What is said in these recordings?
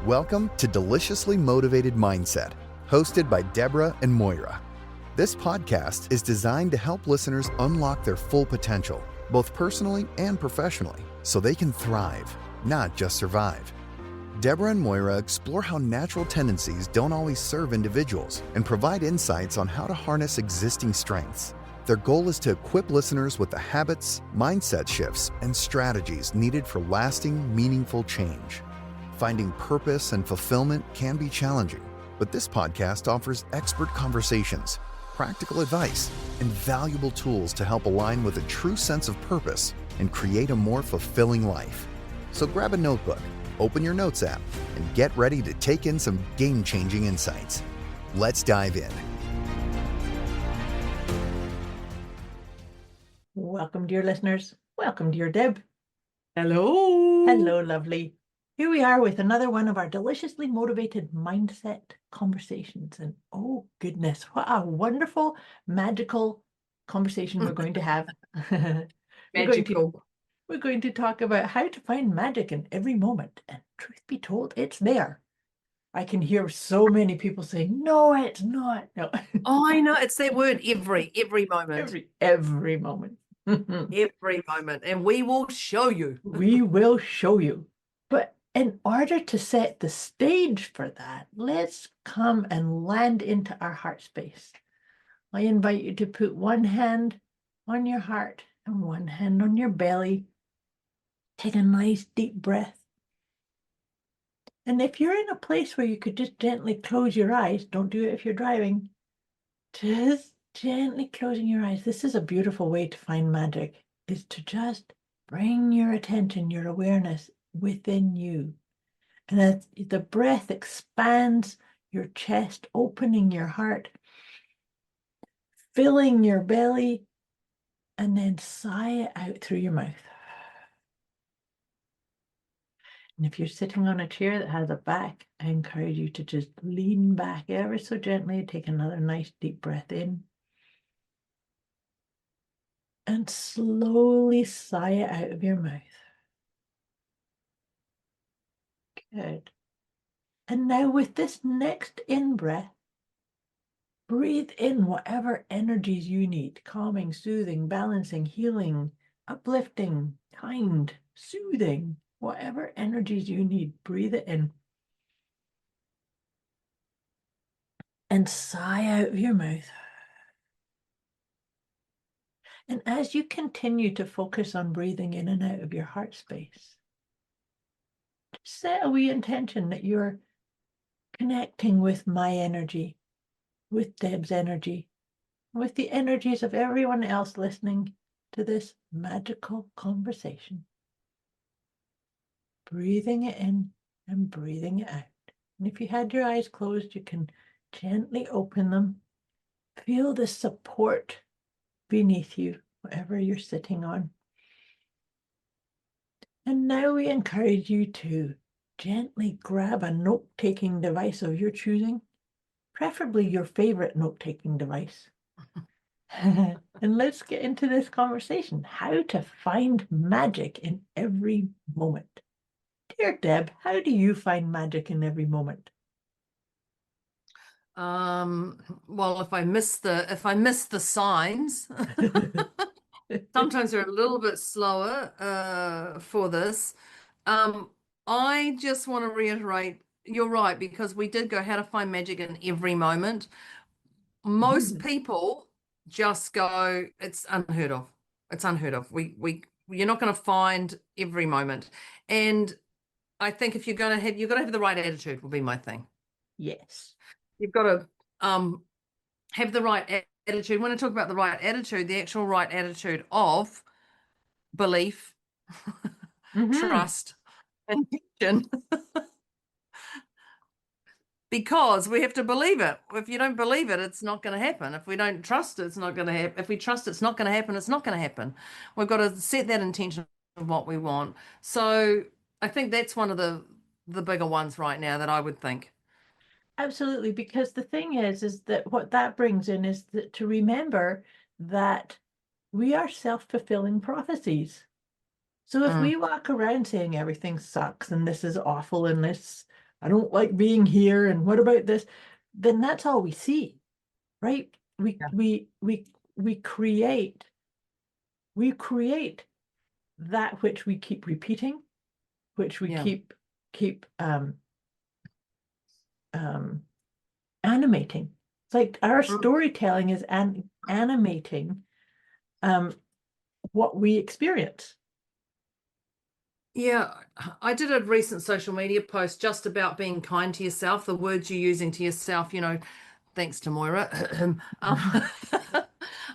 Welcome to Deliciously Motivated Mindset, hosted by Deborah and Moira. This podcast is designed to help listeners unlock their full potential, both personally and professionally, so they can thrive, not just survive. Deborah and Moira explore how natural tendencies don't always serve individuals and provide insights on how to harness existing strengths. Their goal is to equip listeners with the habits, mindset shifts, and strategies needed for lasting, meaningful change. Finding purpose and fulfillment can be challenging, but this podcast offers expert conversations, practical advice, and valuable tools to help align with a true sense of purpose and create a more fulfilling life. So grab a notebook, open your notes app, and get ready to take in some game-changing insights. Let's dive in. Welcome, dear listeners. Welcome, dear Deb. Hello. Hello, lovely. Here we are with another one of our deliciously motivated mindset conversations. And oh goodness, what a wonderful, magical conversation we're going to have. Magical. We're going to talk about how to find magic in every moment. And truth be told, it's there. I can hear so many people saying, no, it's not. No. Oh, I know. It's that word, every moment. Every moment. Every moment. And we will show you. We will show you. But in order to set the stage for that, let's come and land into our heart space. I invite you to put one hand on your heart and one hand on your belly. Take a nice deep breath. And if you're in a place where you could just gently close your eyes, don't do it if you're driving, just gently closing your eyes. This is a beautiful way to find magic, is to just bring your attention, your awareness within you. And as the breath expands your chest, opening your heart, filling your belly, and then sigh it out through your mouth. And if you're sitting on a chair that has a back, I encourage you to just lean back ever so gently, take another nice deep breath in, and slowly sigh it out of your mouth. Good. And now with this next in-breath, breathe in whatever energies you need: calming, soothing, balancing, healing, uplifting, kind, soothing, whatever energies you need, breathe it in. And sigh out of your mouth. And as you continue to focus on breathing in and out of your heart space, set a wee intention that you're connecting with my energy, with Deb's energy, with the energies of everyone else listening to this magical conversation. Breathing it in and breathing it out. And if you had your eyes closed, you can gently open them. Feel the support beneath you, whatever you're sitting on. And now we encourage you to gently grab a note-taking device of your choosing, preferably your favorite note-taking device. And let's get into this conversation, how to find magic in every moment. Dear Deb, how do you find magic in every moment? Well, if I miss the signs, sometimes they're a little bit slower for this. I just want to reiterate, you're right, because we did go how to find magic in every moment. Most people just go, it's unheard of. It's unheard of. You're not going to find every moment. And I think if you've got to have the right attitude will be my thing. Yes. You've got to have the right attitude. When I talk about the right attitude, the actual right attitude of belief, trust, and action. Because we have to believe it. If you don't believe it, it's not going to happen. If we don't trust it, it's not going to happen. If we trust it's not going to happen, it's not going to happen. We've got to set that intention of what we want. So I think that's one of the bigger ones right now that I would think. Absolutely, because the thing is that what that brings in is that to remember that we are self-fulfilling prophecies. So if we walk around saying everything sucks and this is awful and this I don't like being here, and what about this? Then that's all we see, right? We create that which we keep repeating, which we keep animating. It's like our storytelling is animating what we experience. Yeah, I did a recent social media post just about being kind to yourself, the words you're using to yourself, thanks to Moira,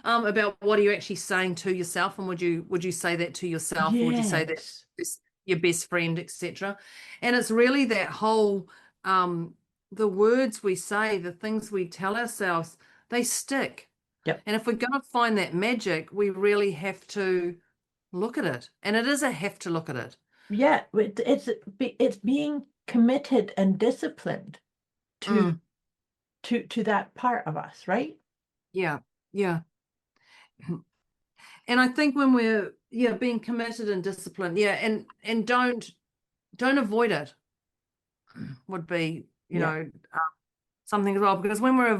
about what are you actually saying to yourself, and would you say that to yourself, or would you say that Yes. to your best friend, etc. And it's really that whole the words we say, the things we tell ourselves, they stick. Yep. And if we're going to find that magic, we really have to look at it. And it is a have to look at it. Yeah, it's being committed and disciplined to that part of us, right? Yeah, yeah. And I think when we're being committed and disciplined, and don't avoid it would be something as well, because when we're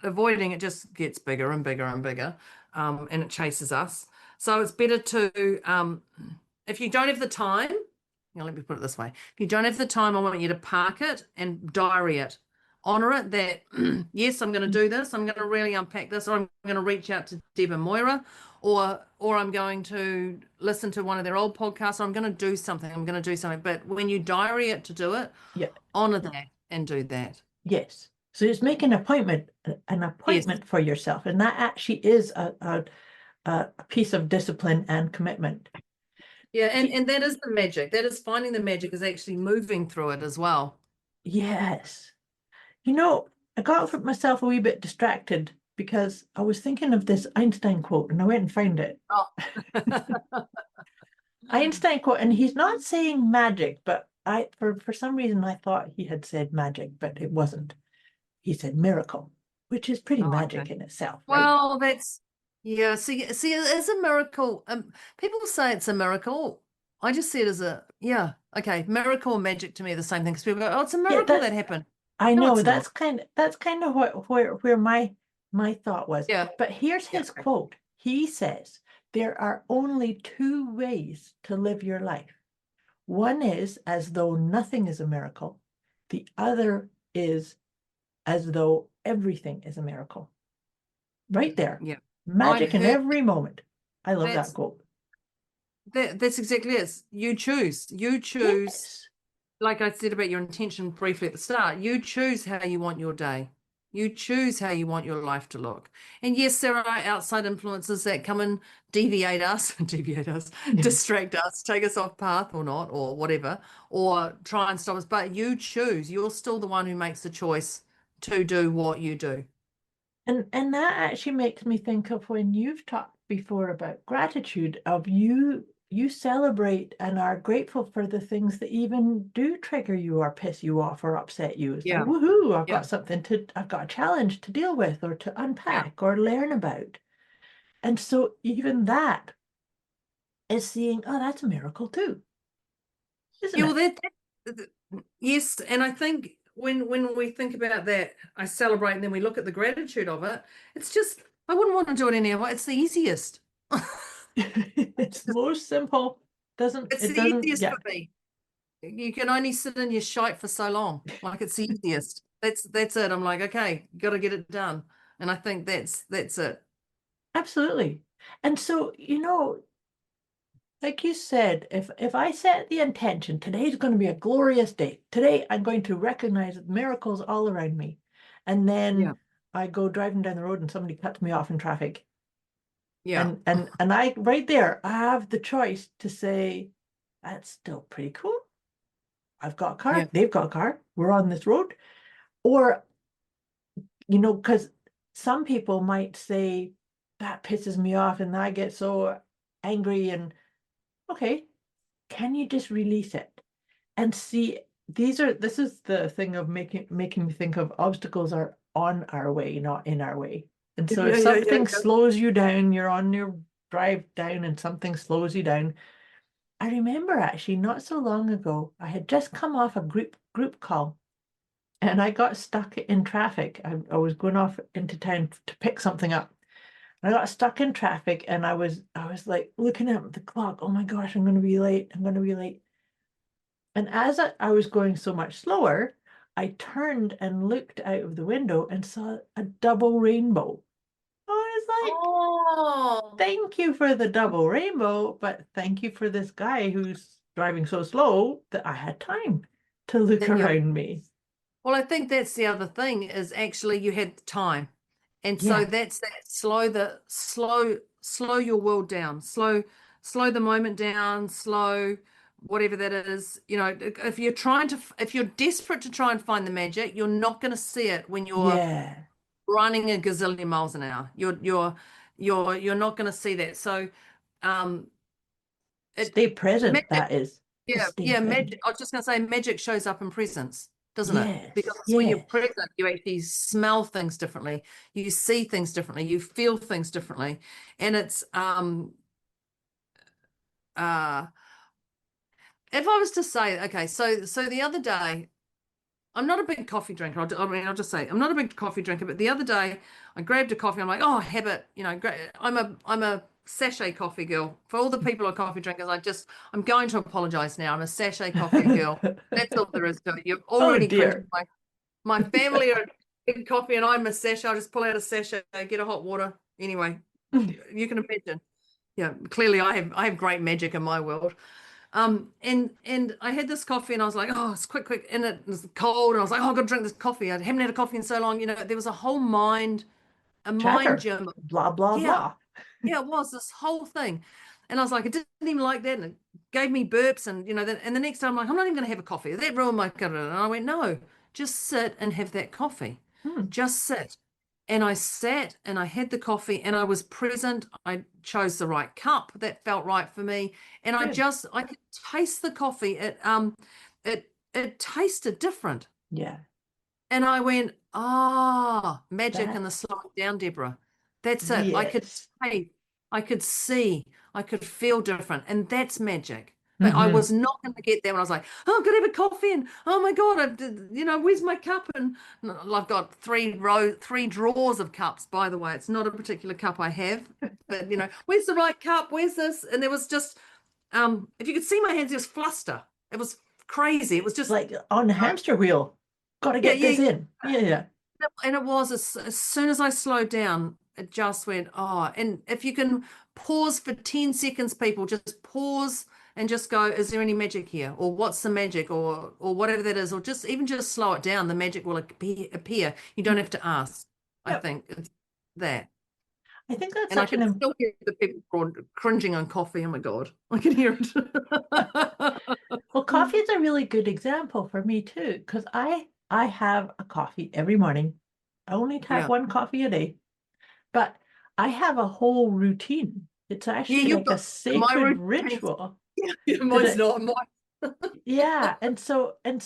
avoiding, it just gets bigger and bigger and bigger, and it chases us. So it's better to if you don't have the time, let me put it this way: if you don't have the time, I want you to park it and diary it. Honor it that, yes, I'm going to do this. I'm going to really unpack this, or I'm going to reach out to Deb and Moira, or I'm going to listen to one of their old podcasts, or I'm going to do something. I'm going to do something. But when you diary it to do it, honor that and do that. Yes. So it's make an appointment for yourself. And that actually is a piece of discipline and commitment. Yeah, and that is the magic. That is finding the magic, is actually moving through it as well. Yes. I got myself a wee bit distracted because I was thinking of this Einstein quote, and I went and found it. Oh. Einstein quote, and he's not saying magic, but for some reason I thought he had said magic, but it wasn't. He said miracle, which is pretty magic in itself, right? Well, see, it's a miracle. People say it's a miracle. I just see it as miracle and magic to me are the same thing, because people go, oh, it's a miracle that happened. I know, that's kind of where my thought was. Yeah. But here's his quote. He says, there are only two ways to live your life. One is as though nothing is a miracle. The other is as though everything is a miracle. Right there. Yeah. Magic in every moment. I love that quote. That's exactly it. You choose. Yes. Like I said about your intention briefly at the start, you choose how you want your day. You choose how you want your life to look. And yes, there are outside influences that come and distract us, take us off path or not, or whatever, or try and stop us. But you choose. You're still the one who makes the choice to do what you do. And that actually makes me think of when you've talked before about gratitude, of you celebrate and are grateful for the things that even do trigger you or piss you off or upset you. It's like, woohoo, I've got a challenge to deal with or to unpack or learn about. And so even that is seeing, oh, that's a miracle too. Isn't it? Yes, and I think when we think about that, I celebrate, and then we look at the gratitude of it. It's just, I wouldn't want to do it any other way. It's the easiest. It's the most simple. It's the easiest for me. You can only sit in your shite for so long. Like, it's the easiest. That's it. I'm like, okay, got to get it done. And I think that's it. Absolutely. And so, like you said, if I set the intention, today's going to be a glorious day. Today I'm going to recognize miracles all around me. And then I go driving down the road and somebody cuts me off in traffic. Yeah. And I right there, I have the choice to say, that's still pretty cool. I've got a car, they've got a car, we're on this road. Or, because some people might say, that pisses me off and I get so angry, and okay, can you just release it and see? This is the thing of making me think of obstacles are on our way, not in our way. And so if something slows you down, you're on your drive down and something slows you down, I remember actually not so long ago, I had just come off a group call and I got stuck in traffic. I was going off into town to pick something up. I got stuck in traffic and I was like looking at the clock. Oh my gosh, I'm going to be late. I'm going to be late. And as I was going so much slower, I turned and looked out of the window and saw a double rainbow. I was like, Oh, thank you for the double rainbow, but thank you for this guy who's driving so slow that I had time to look that you around me. well, I think that's the other thing is actually you had the time. And so Yeah, that's that slow your world down. Slow the moment down, slow whatever that is. You know, if you're desperate to try and find the magic, you're not going to see it when you're yeah. running a gazillion miles an hour. You're not going to see that. So um it Stay present, magic that is. yeah, Just stay yeah, present. magic. I was just gonna say magic shows up in presence, doesn't it? Yes, Because when you're yes. present, you actually smell things differently, you see things differently, you feel things differently. And it's uh if I was to say, okay, so the other day, I'm not a big coffee drinker. I'll just say I'm not a big coffee drinker, but the other day I grabbed a coffee. I'm like, oh, habit, I'm a sachet coffee girl. For all the people who are coffee drinkers, I'm going to apologize now. I'm a sachet coffee girl. That's all there is to it. You're Oh already cringing. dear. My family are in coffee, and I'm a sachet. I just pull out a sachet, get a hot water. Anyway, you can imagine. Yeah, clearly I have great magic in my world. And I had this coffee and I was like, oh, it's quick, and it was cold, and I was like, oh, I've got to drink this coffee. I haven't had a coffee in so long. There was a mind Chatter. gym. Blah, blah, Yeah, blah. yeah, it was this whole thing. And I was like, I didn't even like that. And it gave me burps. And, and the next time I'm like, I'm not even going to have a coffee. That ruined my career. And I went, no, just sit and have that coffee. Hmm, Just sit. And I sat and I had the coffee and I was present. I chose the right cup that felt right for me. And good. I could taste the coffee. It tasted different. Yeah, And I went, ah, magic that, and the slowing down, Deborah. That's it. I could yes. taste, I could see, I could feel different. And that's magic. But I Hmm. was not going to get there when I was like, oh, I'm going to have a coffee. And oh my God, where's my cup? And I've got three drawers of cups, by the way. It's not a particular cup I have, but where's the right cup? Where's this? And there was just, if you could see my hands, it was fluster. It was crazy. It was just, Like on the hamster wheel. Got to yeah, get yeah, this in. Yeah, yeah. and it was as soon as I slowed down, it just went, oh, and if you can pause for 10 seconds, people just pause and just go, is there any magic here? Or what's the magic? Or whatever that is, or just slow it down. The magic will appear. You don't have to ask. I Yep. think it's that. I think that's And I such can an still hear the people cringing on coffee. Oh my God. I can hear it. well, coffee is a really good example for me too, because I have a coffee every morning. I only have Yeah. one coffee a day, but I have a whole routine. It's Yeah, actually you've like a got my sacred routine. ritual that Mine's not. yeah, and so and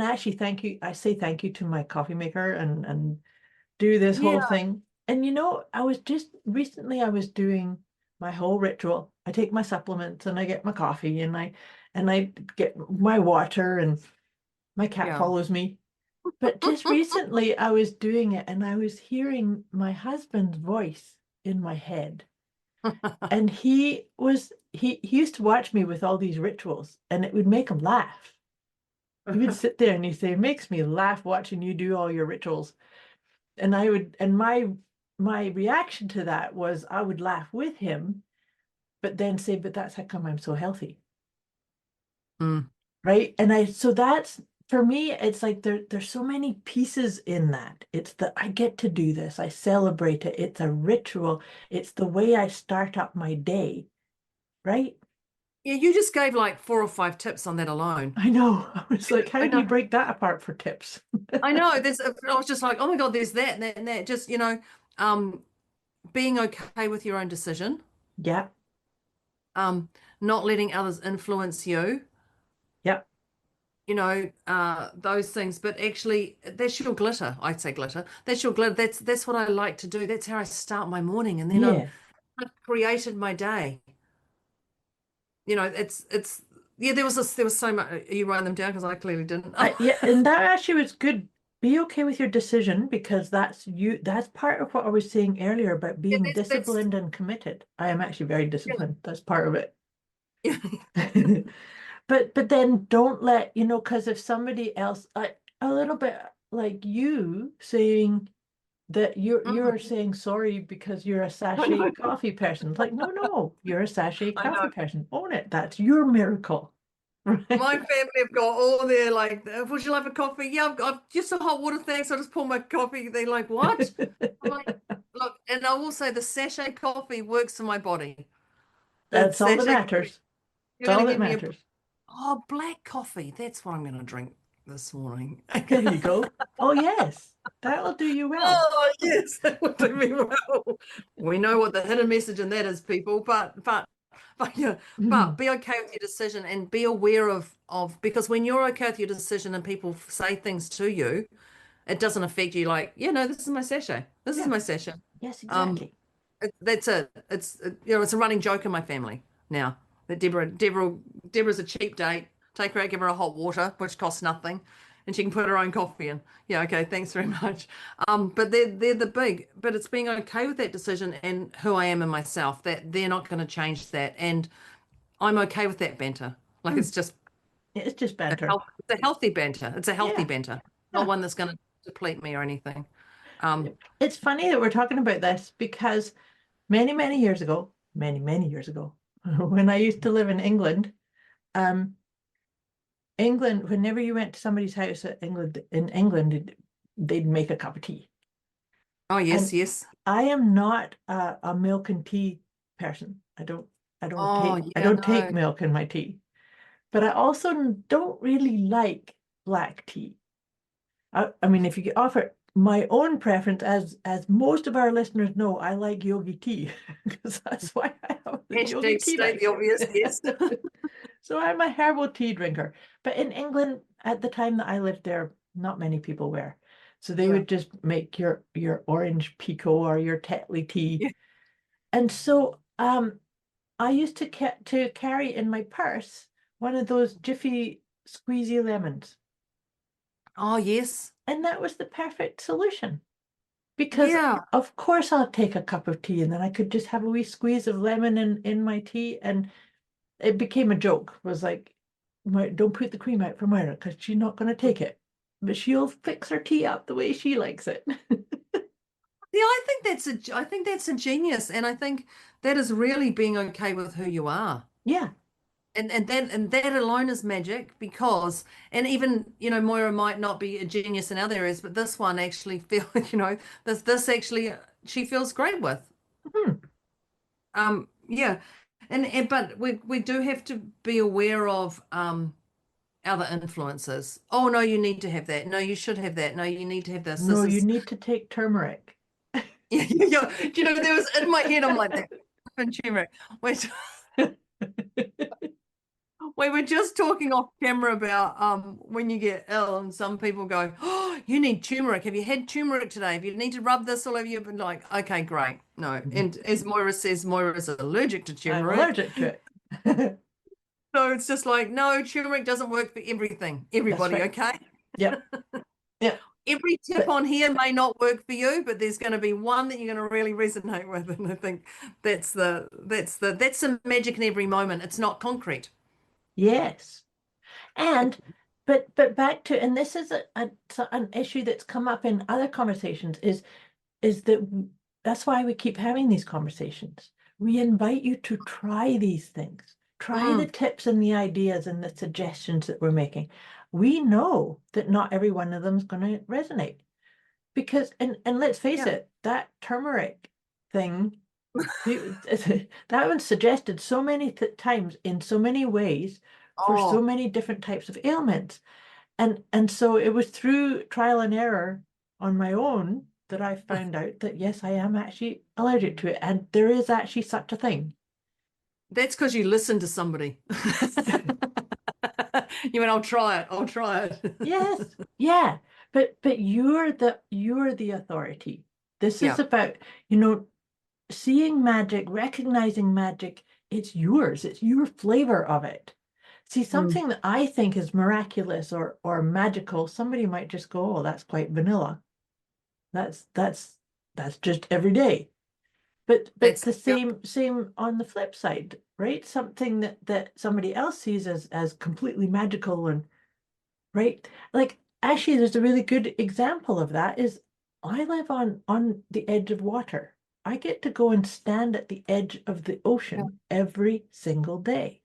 actually thank you. I say thank you to my coffee maker and do this whole Yeah. thing. And I was just recently I was doing my whole ritual. I take my supplements and I get my coffee and I get my water and my cat Yeah. follows me. But just recently I was doing it and I was hearing my husband's voice in my head. And he used to watch me with all these rituals and it would make him laugh. He would sit there and he'd say, it makes me laugh watching you do all your rituals. And my reaction to that was I would laugh with him, but then say, but that's how come I'm so healthy. Mm. Right. And so that's for me, it's like there's so many pieces in that. It's that I get to do this. I celebrate it. It's a ritual. It's the way I start up my day. Right. Yeah, you just gave like 4 or 5 tips on that alone. I know. I was like, how I do you know. break that apart for tips? I know. I was just like, oh my God, there's that and that and that. Just, um, being okay with your own decision, Yeah. um, not letting others influence you, Yeah. those things. But actually, that's your glitter. I'd say glitter. That's your glitter. That's what I like to do. That's how I start my morning. And then Yeah. I've created my day. it's yeah, there was so much. Are you writing them down? Because I clearly didn't. Yeah, and that actually was good. Be okay with your decision because that's part of what I was saying earlier about Yeah, being that's disciplined and committed. I am actually very disciplined. That's part of it. yeah. But then don't let, because if somebody else, a little bit like you saying that you're Mhm. saying sorry because you're a I know. sachet coffee person. It's like, no, you're a sachet I know. coffee person. Own it. That's your miracle. My Right? family have got all their like, would you like a coffee? Yeah, I've just a hot water, thanks. I just pour my coffee. They're like, what? I'm like, look, and I will say the sachet coffee works for my body. The That's all that sachet coffee, matters. you're That's gonna all that give me a matters. black coffee. That's what I'm gonna drink this morning. There you go. Oh, yes. That'll do you well. Oh yes, that would do me well. We know what the hidden message in that is, people, but yeah, but Mhm. be okay with your decision and be aware of because when you're okay with your decision and people say things to you, it doesn't affect you like, yeah, no, this is my session. This is Yeah. my session. Yes, Um, exactly. that's it. It's a running joke in my family now that Deborah's a cheap date. Take her out, give her a hot water, which costs nothing, and she can put her own coffee in. Yeah, okay, thanks very much. But they're the big, but it's being okay with that decision and who I am in myself. That they're not going to change that, and I'm okay with that banter. Like Mm. it's just It's just banter. it's a healthy banter. It's a healthy Yeah. banter, not Yeah. one that's going to deplete me or anything. Um, It's funny that we're talking about this because many years ago, many years ago, when I used to live in England, um, England, whenever you went to somebody's house in England, they'd make a cup of tea. oh And yes, yes. I am not a milk and tea person. Oh I yeah, don't take no. milk in my tea. But I also don't really like black tea. I mean, if you could offer my own preference, as most of our listeners know, I like yogi tea because that's why I have the yogi Hashtag tea state bag. the obvious, yes. So I'm a herbal tea drinker. But in England, at the time that I lived there, not many people were. So they Yeah. would just make your orange pekoe or your Tetley tea. Yeah. And so I used to carry in my purse one of those Jiffy squeezy lemons. Oh yes. And that was the perfect solution because Yeah. of course I'll take a cup of tea and then I could just have a wee squeeze of lemon in my tea and it became a joke. It was like, don't put the cream out for Myra because she's not going to take it. But she'll fix her tea up the way she likes it. Yeah, I think that's ingenious, and I think that is really being okay with who you are. Yeah. And that alone is magic because and even Moira might not be a genius in other areas, but this one actually feel this actually she feels great with. Hmm. Yeah. And but we do have to be aware of other influences. Oh no, you need to have that. No, you should have that. No, you need to have this. No, This you is need to take turmeric. yeah. There was in my head, I'm like that turmeric. Wait, we were just talking off camera about when you get ill and some people go, oh, you need turmeric. Have you had turmeric today? If you need to rub this all over you, but like, okay, great. No. And as Moira says, Moira is allergic to I'm turmeric. allergic to it. So it's just like, no, turmeric doesn't work for everything. That's Everybody, right. okay? Yep. Yep. Every tip But on here may not work for you, but there's going to be one that you're going to really resonate with. And I think that's the magic in every moment. It's not concrete. yes. And but back to, and this is an issue that's come up in other conversations is that that's why we keep having these conversations. We invite you to try these things. Try the Mm, tips and the ideas and the suggestions that we're making. We know that not every one of them is going to resonate because and let's face yeah. it, that turmeric thing that was suggested so many times in so many ways for so Oh, many different types of ailments. And so it was through trial and error on my own that I found out that yes, I am actually allergic to it. And there is actually such a thing. that's because you listened to somebody. You went, I'll try it. I'll try it. Yes, yeah. But you're the authority. This is Yeah. about, seeing magic, recognizing magic it's yours. It's your flavor of it. See, something that I think is miraculous or magical, somebody might just go, oh, that's quite vanilla. That's just every day. But That's the yep. same on the flip side, right? Something that somebody else sees as completely magical and right. Like actually, there's a really good example of that is I live on the edge of water. I get to go and stand at the edge of the ocean every single day.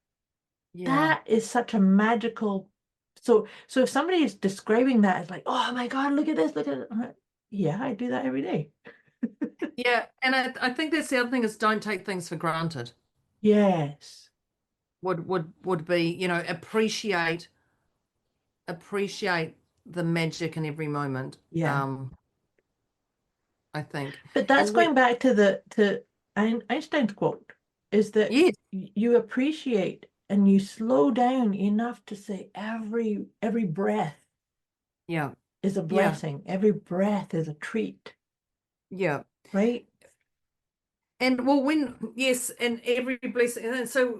Yeah. That is such a magical. So if somebody is describing that as like, oh my God, look at this, look at it. I'm like, yeah, I do that every day. Yeah. And I think that's the other thing is don't take things for granted. Yes. Would be, you know, appreciate the magic in every moment. Yeah. I think. But that's And we going back to to Einstein's quote, is that yes, you appreciate and you slow down enough to say every breath yeah, is a yeah, blessing. Every breath is a treat, yeah. right? And well, when yes, and every blessing, and so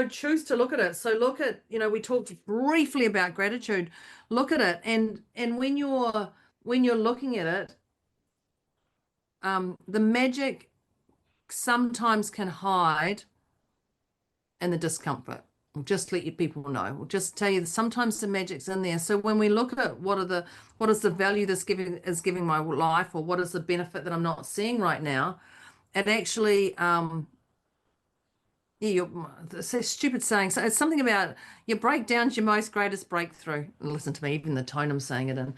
choose to look at it. So look at, you know, we talked briefly about gratitude. Look at it, and when you're looking at it, the magic sometimes can hide in the discomfort. We'll just let you people know. We'll just tell you that sometimes the magic's in there. So when we look at what is the value this giving my life, or what is the benefit that I'm not seeing right now, it actually yeah, it's a stupid saying. So it's something about your breakdown's your most greatest breakthrough. Listen to me, even the tone I'm saying it in.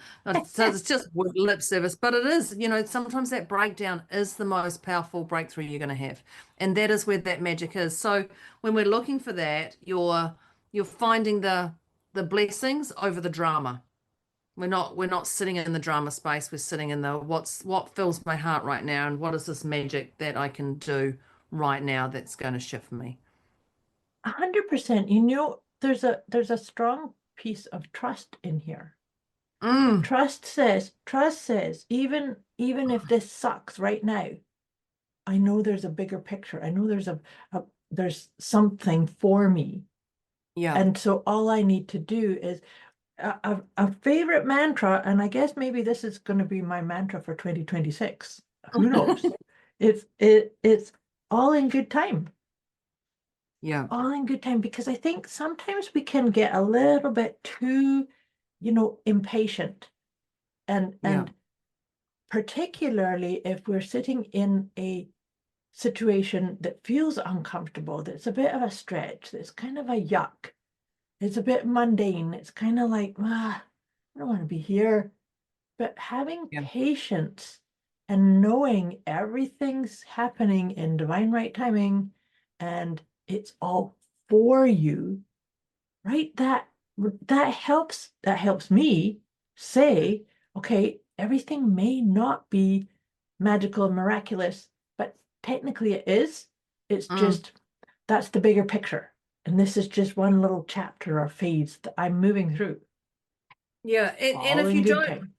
So it's just lip service, but it is, you know, sometimes that breakdown is the most powerful breakthrough you're going to have. And that is where that magic is. So when we're looking for that, you're finding the blessings over the drama. We're not sitting in the drama space. We're sitting in the what fills my heart right now, and what is this magic that I can do right now that's going to shift me. 100%. You know, there's a strong piece of trust in here. Mm, Trust says, even if this sucks right now, I know there's a bigger picture. I know there's something for me. yeah. And so all I need to do is a favorite mantra, and I guess maybe this is going to be my mantra for 2026. Who knows? It's all in good time. Yeah. All in good time, because I think sometimes we can get a little bit too, impatient and Yeah. particularly if we're sitting in a situation that feels uncomfortable, that's a bit of a stretch, that's kind of a yuck. It's a bit mundane. It's kind of like, I don't want to be here. But having Yeah. patience and knowing everything's happening in divine right timing and it's all for you, right? That helps me say, okay, everything may not be magical and miraculous, but technically it is. It's Mm. just that's the bigger picture. And this is just one little chapter or phase that I'm moving through, Yeah. And all if in you good don't, time.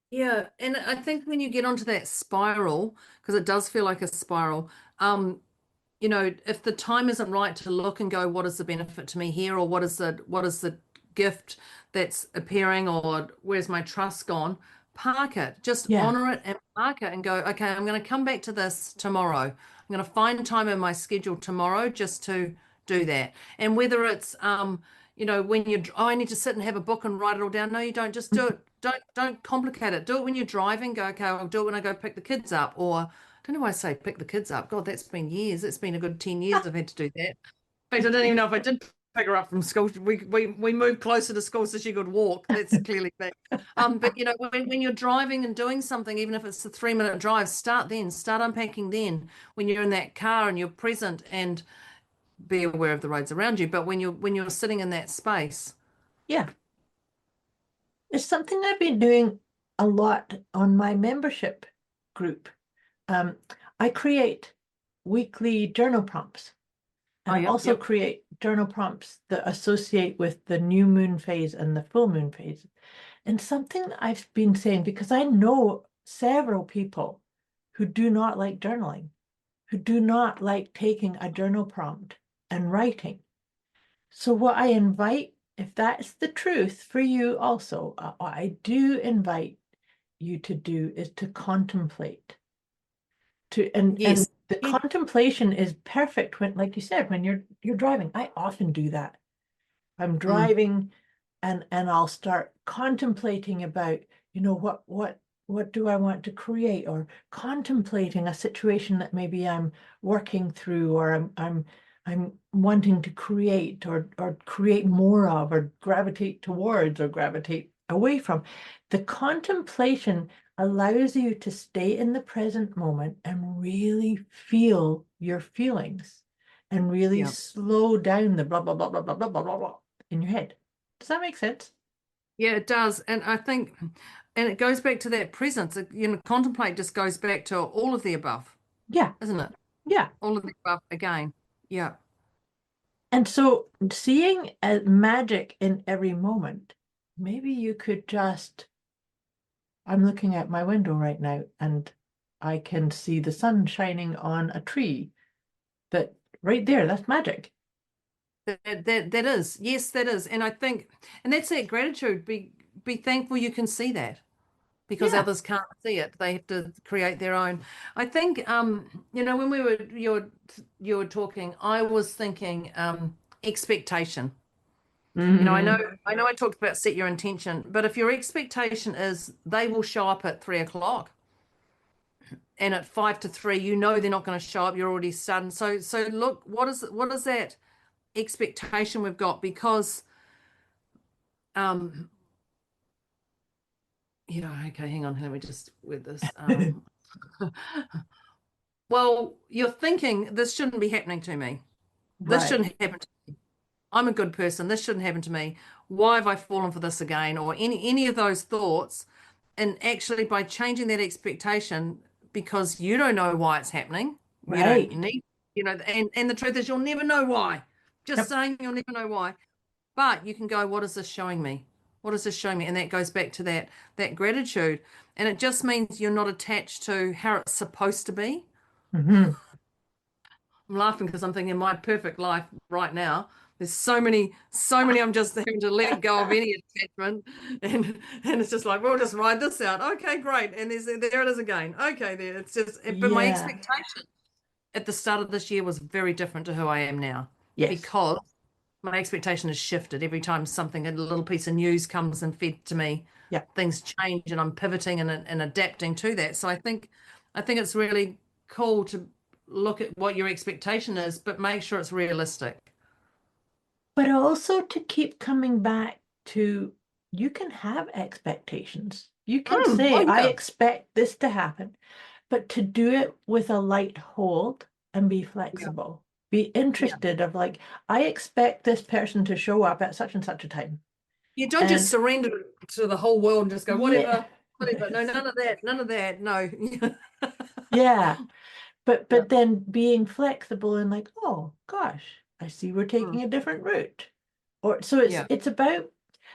yeah, and I think when you get onto that spiral, because it does feel like a spiral, you know, if the time isn't right to look and go, what is the benefit to me here, or what is the gift that's appearing, or where's my trust gone? Park it, just Yeah. honor it and park it and go, okay, I'm going to come back to this tomorrow. I'm going to find time in my schedule tomorrow just to do that. And whether it's you know, when you oh, I need to sit and have a book and write it all down. No, you don't. Just do it. Don't complicate it. Do it when you're driving. Go, okay, I'll do it when I go pick the kids up, or don't know why I say pick the kids up. God, that's been years. It's been a good 10 years I've had to do that. In fact, I don't even know if I did pick her up from school. We moved closer to school so she could walk. That's clearly big. But you know, when you're driving and doing something, even if it's a 3-minute drive, start then. Start unpacking then. When you're in that car and you're present and be aware of the roads around you. But when you're sitting in that space, Yeah. It's something I've been doing a lot on my membership group. Um, I create weekly journal prompts, oh and I yep, also yep. create journal prompts that associate with the new moon phase and the full moon phase. And something I've been saying, because I know several people who do not like journaling, who do not like taking a journal prompt and writing. So what I invite, if that's the truth for you also, what I do invite you to do is to contemplate. And the contemplation is perfect when, like you said, when you're driving. I often do that. I'm driving and I'll start contemplating about, what do I want to create, or contemplating a situation that maybe I'm working through, or I'm wanting to create or create more of, or gravitate towards or gravitate away from. The contemplation allows you to stay in the present moment and really feel your feelings and really slow down the blah, blah, blah, blah, blah, blah, blah, blah, blah in your head. Does that make sense? Yeah, it does. And I think, and it goes back to that presence. Contemplate just goes back to all of the above. Yeah. Isn't it? Yeah. All of the above again. Yeah. And so seeing magic in every moment, maybe you could just, I'm looking at my window right now and I can see the sun shining on a tree. That right there, that's magic. That is. Yes, that is. And I think, and that's that gratitude. Be thankful you can see that, because others can't see it. They have to create their own. I think, when you were talking, I was thinking expectation. I know I talked about set your intention, but if your expectation is they will show up at 3:00 and at 2:55, they're not going to show up, you're already starting. So look, what is that expectation we've got? Because okay, hang on, let me just with this. Well, you're thinking this shouldn't be happening to me. This shouldn't happen to me. I'm a good person. This shouldn't happen to me. Why have I fallen for this again? Or any of those thoughts. And actually, by changing that expectation, because you don't know why it's happening, you don't need, and the truth is you'll never know why. Just saying, you'll never know why. But you can go, what is this showing me? What is this showing me? And that goes back to that gratitude. And it just means you're not attached to how it's supposed to be. I'm laughing because I'm thinking my perfect life right now. There's so many I'm just having to let go of any attachment, and it's just like, we'll just ride this out. Okay, great. And there it is again. Okay, there. It's just, but my expectation at the start of this year was very different to who I am now. Yes. Because my expectation has shifted every time a little piece of news comes and fed to me. Yeah. Things change and I'm pivoting and adapting to that. So I think it's really cool to look at what your expectation is, but make sure it's realistic. But also to keep coming back to, you can have expectations. You can say, I expect this to happen, but to do it with a light hold and be flexible. Be interested of like, I expect this person to show up at such and such a time. You don't just surrender to the whole world and just go, whatever. No, none of that. No. Yeah. But then being flexible and like, oh gosh, I see we're taking a different route. Or so it's about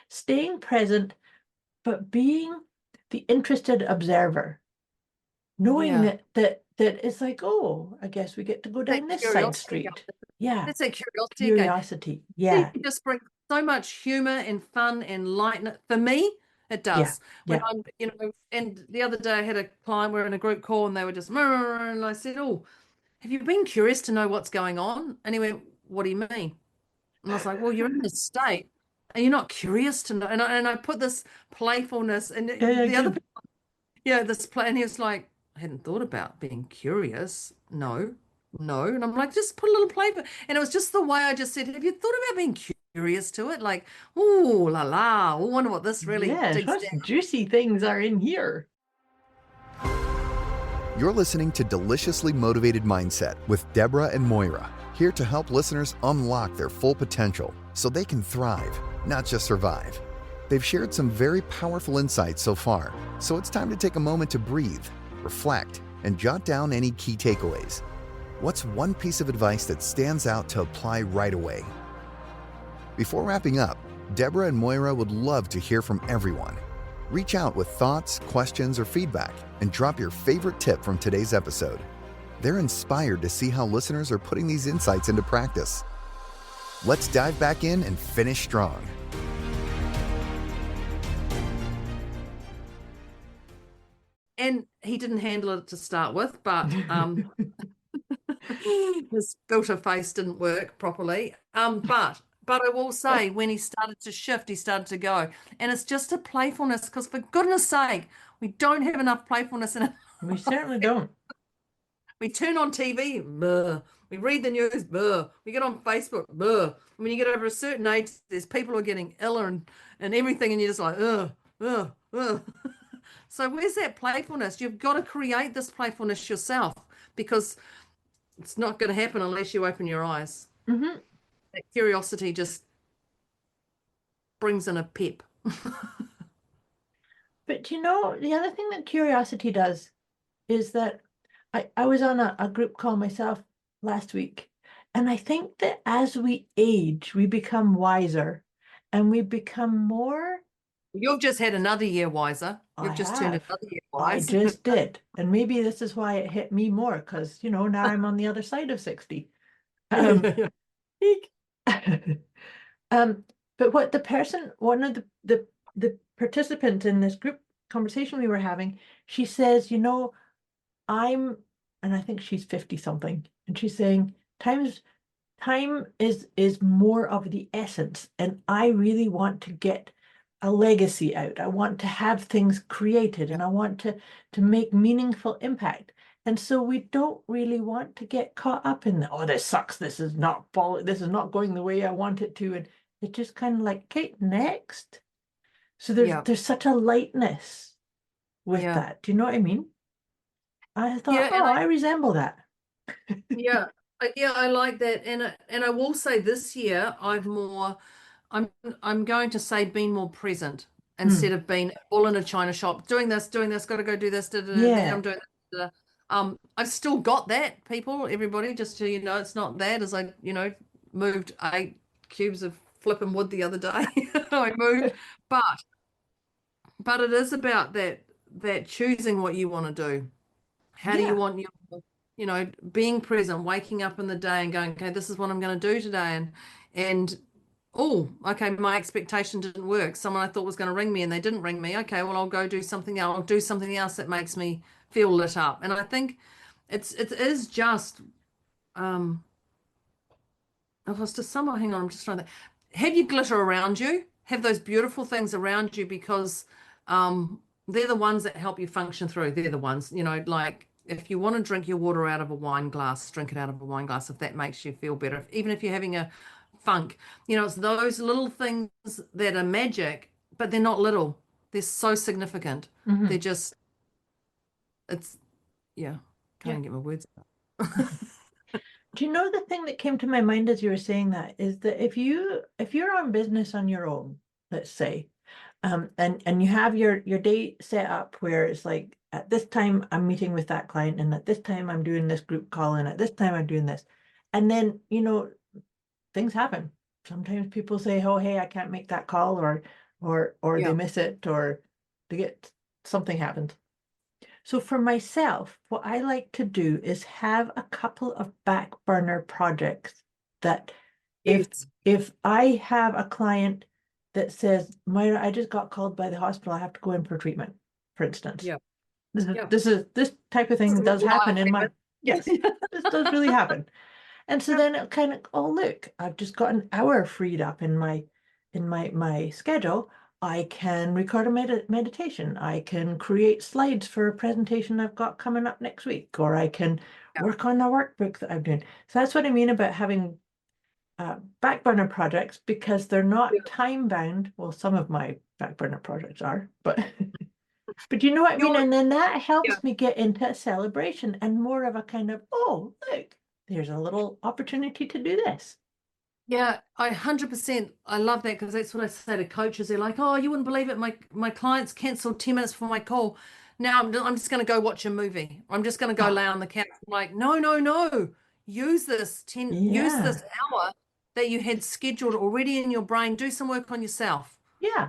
staying present, but being the interested observer, knowing that it's like, oh, I guess we get to go down this side street. Yeah. That's a curiosity. Curiosity. Yeah. It just brings so much humor and fun and lightness. For me, it does. When I'm, and the other day I had a client, we were in a group call and they were just, and I said, oh, have you been curious to know what's going on? And he went, what do you mean? And I was like, well, you're in this state and you're not curious to know. And I put this playfulness and the other people, this play, and he was like, I hadn't thought about being curious. No. And I'm like, just put a little play. And it was just the way I just said, have you thought about being curious to it? Like, ooh, la la, I wonder what this really digs down. Juicy things are in here. You're listening to Deliciously Motivated Mindset with Deborah and Moira, here to help listeners unlock their full potential so they can thrive, not just survive. They've shared some very powerful insights so far, so it's time to take a moment to breathe, reflect, and jot down any key takeaways. What's one piece of advice that stands out to apply right away? Before wrapping up, Deborah and Moira would love to hear from everyone. Reach out with thoughts, questions, or feedback, and drop your favorite tip from today's episode. They're inspired to see how listeners are putting these insights into practice. Their inspired to see how listeners are putting these insights into practice. Let's dive back in and finish strong. And he didn't handle it to start with, but his filter face didn't work properly. But I will say, when he started to shift, he started to go. And it's just a playfulness, because for goodness sake, we don't have enough playfulness in it. We certainly don't. We turn on TV, bleh. We read the news, bleh. We get on Facebook, bleh. When you get over a certain age, there's people who are getting iller and everything, and you're just like, ugh, ugh, ugh. So where's that playfulness? You've got to create this playfulness yourself, because it's not going to happen unless you open your eyes. Mm-hmm. That curiosity just brings in a pep. But you know, the other thing that curiosity does is that I was on a group call myself last week, and I think that as we age, we become wiser and we become more. You've just had another year wiser. You've just turned another year I wise. just did. And maybe this is why it hit me more, because, you know, now I'm on the other side of 60. But what the person, one of the participants in this group conversation we were having, she says, you know, and I think she's 50 something, and she's saying time is more of the essence, and I really want to get a legacy out. I want to have things created, and I want to make meaningful impact. And so we don't really want to get caught up in the, oh, this sucks, this is not going the way I want it to. And it's just kind of like, okay, next. So there's such a lightness with that. Do you know what I mean? I thought, I resemble that. Yeah, I like that, and I will say this year I'm going to say being more present instead of being all in a china shop, doing this, got to go do this, I'm doing this. I've still got that, everybody, just so you know, it's not that, as I, moved 8 cubes of flipping wood the other day. I moved, but it is about that choosing what you want to do. How do you want your, being present, waking up in the day and going, okay, this is what I'm going to do today. And oh, okay, my expectation didn't work. Someone I thought was going to ring me and they didn't ring me. Okay, well, I'll go do something else. I'll do something else that makes me feel lit up. And I think it is just, if it's to someone, hang on, I'm just trying to, have you glitter around you? Have those beautiful things around you, because they're the ones that help you function through. They're the ones, like, if you want to drink your water out of a wine glass, drink it out of a wine glass, if that makes you feel better. Even if you're having a funk, it's those little things that are magic, but they're not little. They're so significant. They're just, can't get my words out. Do you know the thing that came to my mind as you were saying that is that if you're on business on your own, let's say, and you have your day set up where it's like, at this time I'm meeting with that client, and at this time I'm doing this group call, and at this time I'm doing this, and then things happen. Sometimes people say, oh, hey, I can't make that call, or they miss it, or they get something happens. So for myself, what I like to do is have a couple of back burner projects that if I have a client that says, Moira, I just got called by the hospital, I have to go in for treatment, for instance. Yeah. This type of thing does happen in my, yes, this does really happen. And so then it kind of, oh, look, I've just got an hour freed up in my schedule. I can record a meditation. I can create slides for a presentation I've got coming up next week, or I can work on a workbook that I'm doing. So that's what I mean about having back burner projects, because they're not time bound. Well, some of my back burner projects are, but but you know what I mean? And then that helps me get into a celebration and more of a kind of, oh, look, there's a little opportunity to do this. Yeah, I 100%. I love that, because that's what I say to coaches. They're like, oh, you wouldn't believe it. My clients canceled 10 minutes before my call. Now I'm just going to go watch a movie. I'm just going to go lay on the couch. I'm like, no. Use this hour that you had scheduled already in your brain. Do some work on yourself. Yeah.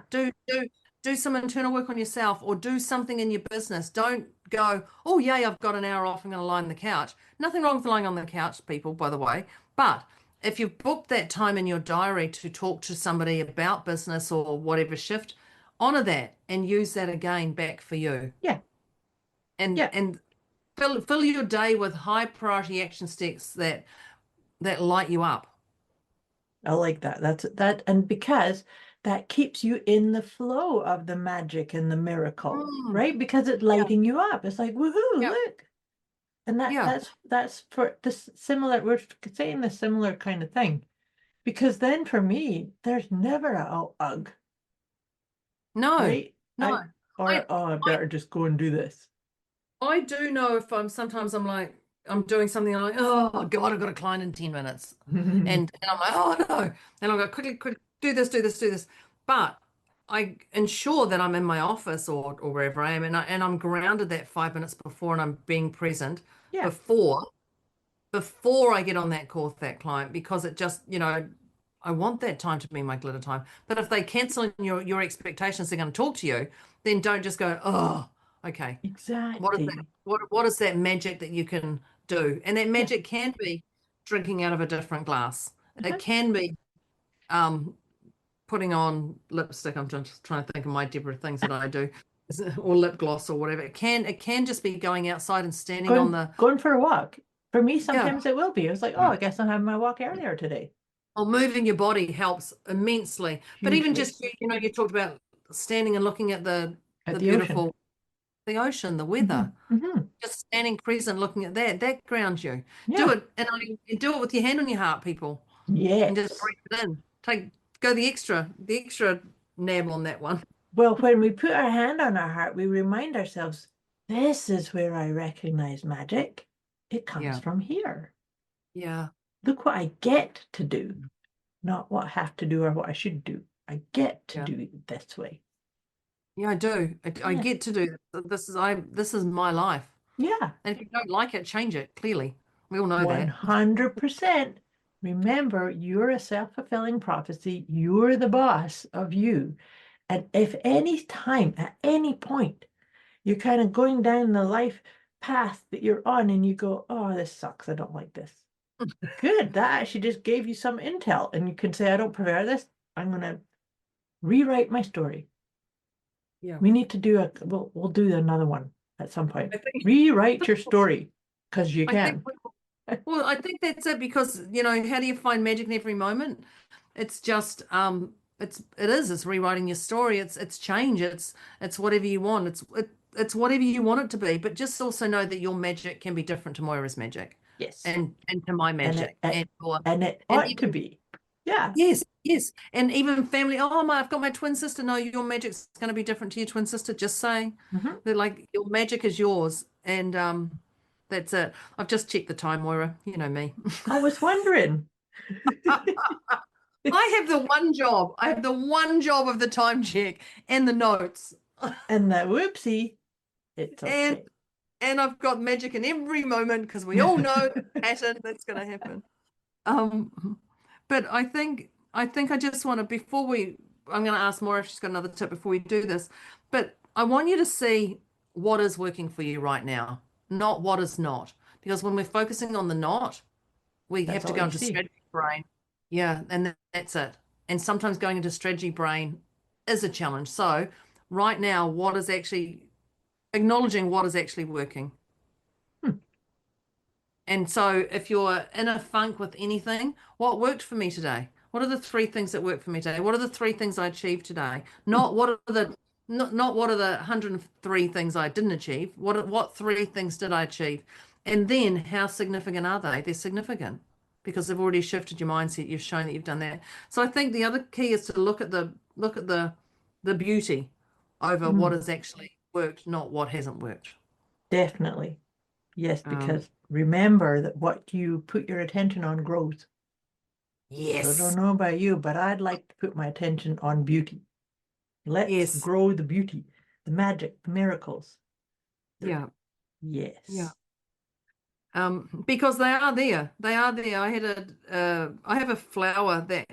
Do some internal work on yourself, or do something in your business. Don't go, oh, yay, I've got an hour off, I'm going to lie on the couch. Nothing wrong with lying on the couch, people, by the way. But if you've booked that time in your diary to talk to somebody about business or whatever shift, honor that and use that again back for you. Yeah. And Yeah. and fill your day with high priority action steps that light you up. I like that. That's that. And because that keeps you in the flow of the magic and the miracle, right? Because it's Yeah. lighting you up. It's like, woohoo, Yeah. look. And Yeah. that's for this similar, we're saying the similar kind of thing. Because then for me, there's never a oh, ugh, No. right? No. I Oh, I better just go and do this. I do know if sometimes I'm like, I'm doing something, I'm like, oh God, I've got a client in 10 minutes. And I'm like, oh no. And I'll go quickly, do this, do this, do this. But I ensure that I'm in my office or wherever I am, and I'm grounded that 5 minutes before, and I'm being present Yeah, before I get on that call with that client, because it just, I want that time to be my glitter time. But if they cancel your expectations, they're going to talk to you, then don't just go, oh, okay. What is that? exactly. What is that magic that you can do? And that Yeah. magic can be drinking out of a different glass. Uh-huh. It can be um, putting on lipstick. I'm just trying to think of my Deborah things that I do, or lip gloss or whatever. It can just be going outside and standing on the Going for a walk. For me, yeah, sometimes it will be. It's like, oh, I guess I'm having my walk earlier today. or moving your body helps immensely. But even Hugely. just you talked about standing and looking at the At the ocean. beautiful the ocean, the weather. Mm-hmm. Just standing present, looking at that grounds you. Yeah. Do it, and do it with your hand on your heart, people, and just Yes. breathe it in. Go the extra nab on that one. Well, when we put our hand on our heart, we remind ourselves, this is where I recognize magic. It comes Yeah. from here. Yeah. Look what I get to do, not what I have to do or what I should do. I get to Yeah. do it this way. Yeah, I do. I Yeah. get to do this. This is my life. Yeah. And if you don't like it, change it. Clearly, we all know that. 100%. Remember, you're a self-fulfilling prophecy. You're the boss of you. And if any time, at any point, you're kind of going down the life path that you're on and you go, oh, this sucks. I don't like this. Good. That actually just gave you some intel. And you can say, I don't prefer this. I'm going to rewrite my story. Yeah. We need to do we'll do another one at some point. I think, Rewrite your story because you I can. think, well, I think that's it, because how do you find magic in every moment? It's just it's rewriting your story. It's change. It's whatever you want. It's whatever you want it to be. But just also know that your magic can be different to Moira's magic. Yes. And to my magic. And it ought to be. Yeah. Yes, yes. And even family, oh I've got my twin sister. No, your magic's going to be different to your twin sister. Just saying. They're like, your magic is yours. And that's it. I've just checked the time, Moira. You know me. I was wondering. I have the one job. I have the one job of the time check and the notes. And the whoopsie, it's okay. And I've got magic in every moment, because we all know the pattern that's going to happen. But I think I just want to, I'm going to ask Maura if she's got another tip before we do this. But I want you to see what is working for you right now, not what is not. Because when we're focusing on the not, we have to go into strategy brain. Yeah, and that's it. And sometimes going into strategy brain is a challenge. So right now, acknowledging what is actually working. And so if you're in a funk with anything, what worked for me today? What are the 3 things that worked for me today? What are the 3 things I achieved today? Not what are the 103 things I didn't achieve. What 3 things did I achieve? And then how significant are they? They're significant because they've already shifted your mindset. You've shown that you've done that. So I think the other key is to look at the beauty over what has actually worked, not what hasn't worked. Definitely. Yes, because remember that what you put your attention on grows. Yes. So I don't know about you, but I'd like to put my attention on beauty. Let's grow the beauty, the magic, the miracles. Yeah. Yes. Yeah. Because they are there. They are there. I have a flower that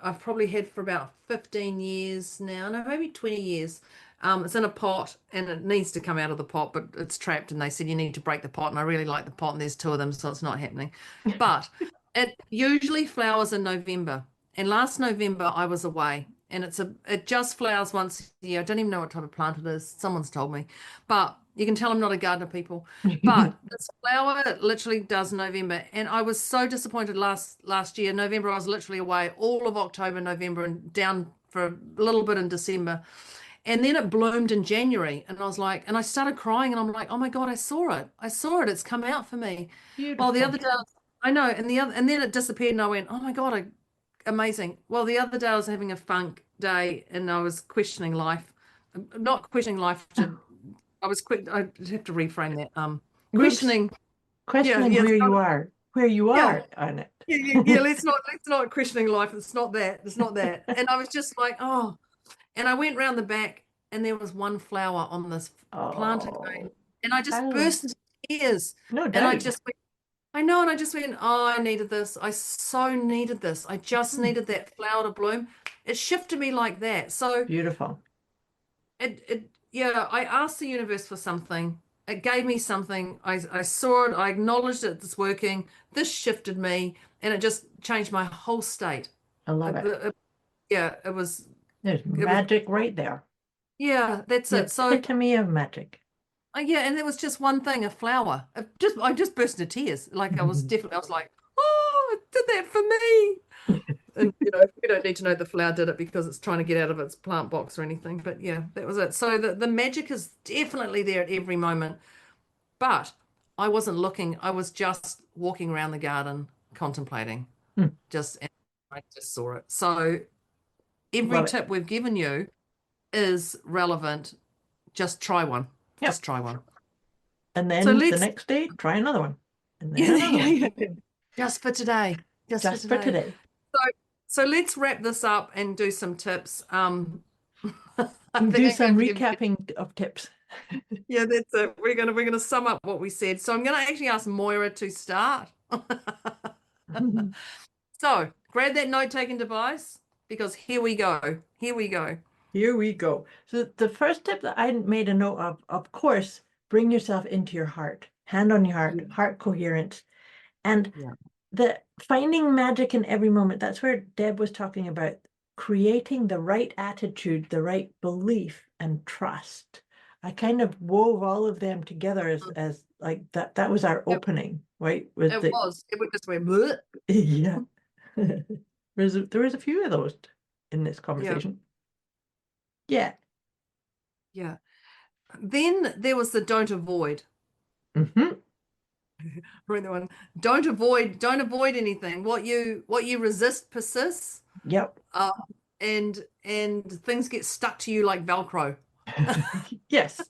I've probably had for about 15 years now, no, maybe 20 years. It's in a pot and it needs to come out of the pot, but it's trapped. And they said you need to break the pot. And I really like the pot, and there's 2 of them, so it's not happening. But It usually flowers in November. And last November I was away. And it just flowers once a year. I don't even know what type of plant it is. Someone's told me. But you can tell I'm not a gardener, people. But this flower literally does November. And I was so disappointed last year. November, I was literally away all of October, November, and down for a little bit in December. And then it bloomed in January. And I was like, and I started crying and I'm like, oh my God, I saw it. I saw it. It's come out for me. Well, the Beautiful. other day, I know, and then it disappeared, and I went, "Oh my God, amazing!" Well, the other day I was having a funk day, and I was questioning life, not questioning life. I was quick. I have to reframe that. Whoops. Questioning. Yeah, Questioning yeah, where you yeah, are on it. yeah. Let's not questioning life. It's not that. It's not that. And I was just like, oh, and I went round the back, and there was one flower on this plant again, Oh, and I just Tyler, burst into tears, no and I doubt. just went. I know, and I just went, oh, I needed this. I so needed this. I just Hmm, needed that flower to bloom. It shifted me like that. So beautiful. yeah, I asked the universe for something. It gave me something. I saw it. I acknowledged it. It's working. This shifted me, and it just changed my whole state. I love it. Yeah, There's it was, magic right there. yeah, that's The it. So, epitome of magic. yeah, and there was just one thing, a flower. I just burst into tears. Like I was like, oh, it did that for me. And we don't need to know the flower did it because it's trying to get out of its plant box or anything. But yeah, that was it. So the magic is definitely there at every moment. But I wasn't looking. I was just walking around the garden, contemplating. Hmm, And I just saw it. So every love it. tip we've given you is relevant. Just try one. Yep. Just try one. And So then the let's, next day, try another one. And then yeah, another one. yeah. Just for today. Just for Just for today. today. So, so let's wrap this up and do some tips. I And think do I'm some going to give recapping of tips. yeah, that's it. We're gonna sum up what we said. So I'm gonna actually ask Moira to start. So grab that note-taking device because here we go. Here we go. Here we go. So the first tip that I made a note of course, bring yourself into your heart, hand on your heart, heart coherence. And Yeah. the finding magic in every moment, that's where Deb was talking about creating the right attitude, the right belief and trust. I kind of wove all of them together as like that was our opening, right? With It the was. It would just went bleh. yeah. There was a few of those in this Yeah. conversation. Yeah. Yeah. Then there was the don't avoid. Mm-hmm. Read that one. Don't avoid anything. What you resist persists. Yep. And things get stuck to you like Velcro. Yes.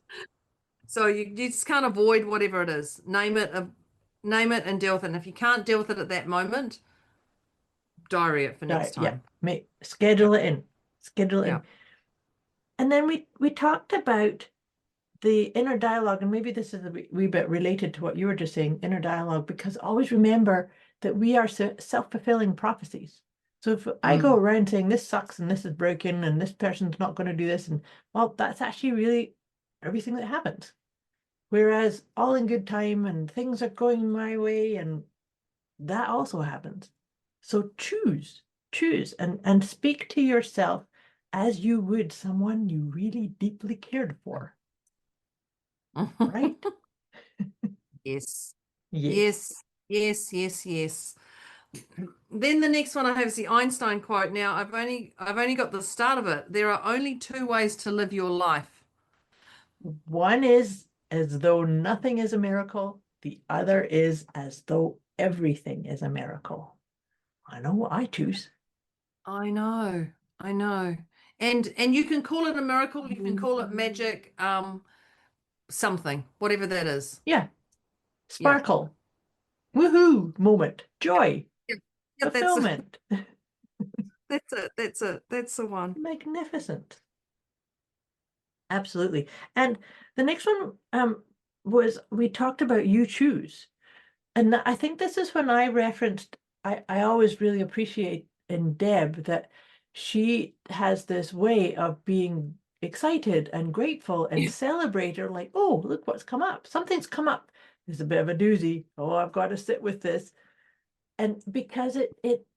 So you just can't avoid whatever it is. Name it and deal with it. And if you can't deal with it at that moment, diary it for next Yeah. time. Schedule it in. Schedule it Yeah. in. And then we talked about the inner dialogue, and maybe this is a wee bit related to what you were just saying, inner dialogue, because always remember that we are self-fulfilling prophecies. So if I go around saying this sucks and this is broken and this person's not going to do this, and well, that's actually really everything that happens. Whereas all in good time and things are going my way, and that also happens. So choose and speak to yourself as you would someone you really deeply cared for. Right? Yes. Yes. Yes. Yes. Yes. Yes. Then the next one I have is the Einstein quote. Now I've only got the start of it. There are only two ways to live your life. One is as though nothing is a miracle. The other is as though everything is a miracle. I know what I choose. I know. I know. And you can call it a miracle, you can call it magic, something, whatever that is. Yeah. Yeah. Sparkle. Woohoo moment. Joy. Yeah, that's it. Fulfillment. That's it. That's it. That's the one. Magnificent. Absolutely. And the next one was we talked about you choose. And I think this is when I referenced, I always really appreciate in Deb that she has this way of being excited and grateful and celebrate her like, oh, look what's come up. Something's come up. There's a bit of a doozy. Oh, I've got to sit with this. And because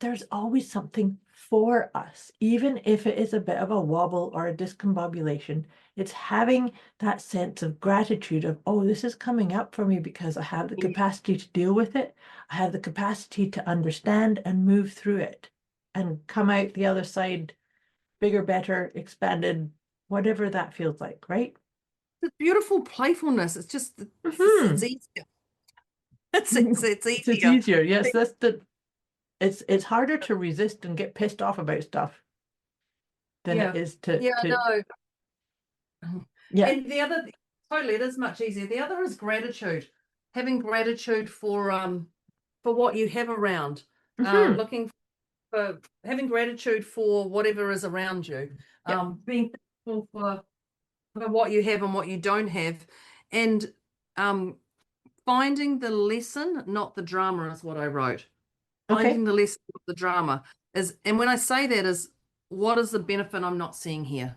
there's always something for us, even if it is a bit of a wobble or a discombobulation, it's having that sense of gratitude of, oh, this is coming up for me because I have the capacity to deal with it. I have the capacity to understand and move through it and come out the other side bigger, better, expanded, whatever that feels like, right? The beautiful playfulness. It's just, it's easier. It's It's easier. easier. Yes, it's harder to resist and get pissed off about stuff than it is to no. yeah. And the other, totally, it is much easier. The other is gratitude. Having gratitude for what you have around. Looking for having gratitude for whatever is around you. Being thankful for what you have and what you don't have, and finding the lesson, not the drama, is what I wrote. Finding the lesson of the drama is, and when I say that, is what is the benefit I'm not seeing here?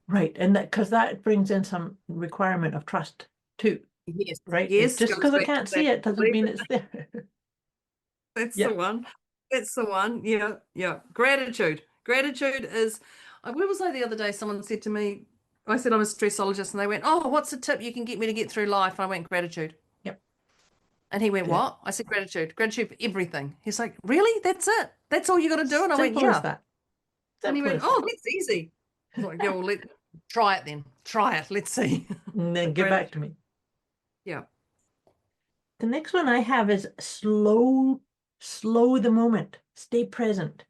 Right, and that because that brings in some requirement of trust too. Yes, right? yes. Just because I can't see it doesn't mean it's there. That's the one. That's the one. Yeah, yeah. Gratitude. Gratitude is. Where was I the other day? Someone said to me, I said I'm a stressologist, and they went, "Oh, what's the tip you can get me to get through life?" And I went, "Gratitude." Yep. And he went, "What?" I said, "Gratitude. Gratitude for everything." He's like, "Really? That's it? That's all you got to do?" And I went, Simple as "Yeah." that. And he Simple went, as "Oh, that. that's easy." I was like, "Yeah, well, try it then. Try it. Let's see." And then get back to me. Yeah. The next one I have is slow the moment. Stay present.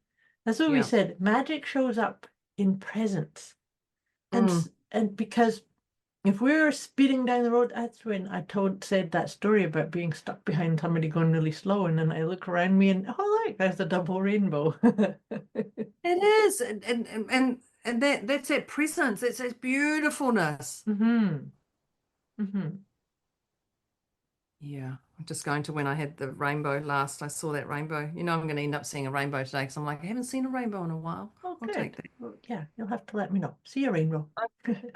That's what we Yeah. said. Magic shows up in presence. And because if we were speeding down the road, that's when I said that story about being stuck behind somebody going really slow, and then I look around me and oh look, there's a double rainbow. It is, and that's that presence. It's that beautifulness. Yeah, I'm just going to when I had the rainbow last. I saw that rainbow. You know, I'm going to end up seeing a rainbow today because I'm like, I haven't seen a rainbow in a while. Oh, I'll good. take that. Well, yeah, you'll have to let me know. See a rainbow.